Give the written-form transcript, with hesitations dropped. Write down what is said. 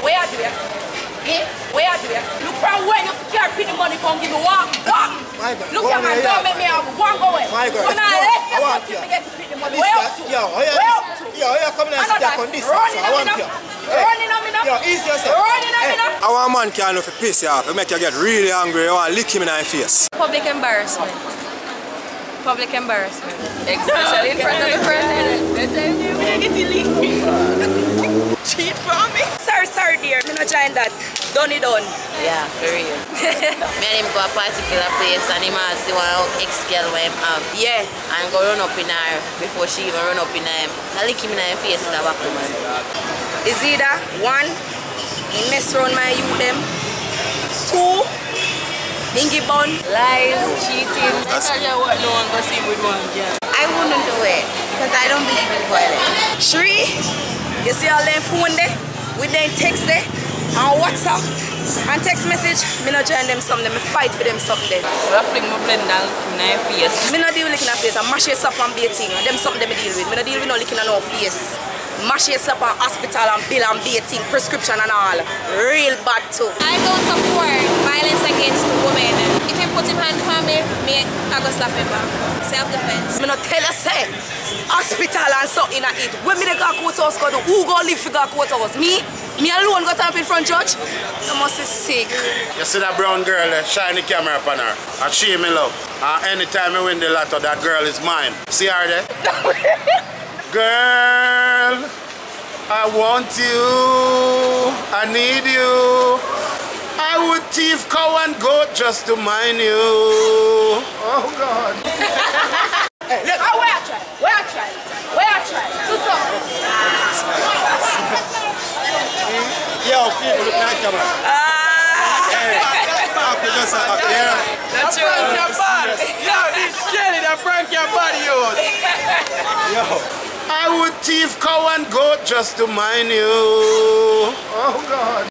Where do you? Where do you? Look from when you can't pay the money from give me one. Look at my door, make me have one go away. My girl, when I left you something to get to pay the money. Where up to? Yo, you coming and sit on this house. I want you. Running on me now. Yo, easy yourself. Running on me now. Our man can't know if you piss you off. It make you get really angry. You want to lick him in the face. Public embarrassment. Public embarrassment. Especially in front of the president. Cheat for me? Sorry dear. I'm not trying that. Done. Yeah, for real. Me and him go a particular place and him has the one ex-girl where him have. Yeah. And go run up in her before she even run up in him. I lick him in her face with a vacuum. Is either one, he mess around my youth them. Two, Bingy bun. Lies, cheating. That's what no one goes see with one girl. I wouldn't do it because I don't believe in violence. Three, you see all them phone there, with them text there, and WhatsApp, and text message, me not join them something, me fight for them something there. I fling my blend down in her face. Me not deal with licking her face, I mash it up and baiting, them something them me deal with. Me not deal with no licking her no face. Mash it up and hospital and bill and baiting, prescription and all. Real bad too. I don't support violence against women. If he put him hand on me, I go slap him back. Self-defense. Me not tell you say, hospital and something I eat. When me the go courthouse go do, who go live for go courthouse? Me? Me alone got up in front judge? You must be sick. You see that brown girl shine the camera upon her. And she me love. And anytime I win the lotto, that girl is mine. See her there? Girl, I want you, I need you. I would thief cow and goat just to mind you. Oh God. Hey, look. Oh, where I try? Do something. Yo, people look at the camera. Hey, just That's your body. Yo, this Shelly that prank your body out. Yo. I would thief cow and goat just to mind you. Oh God.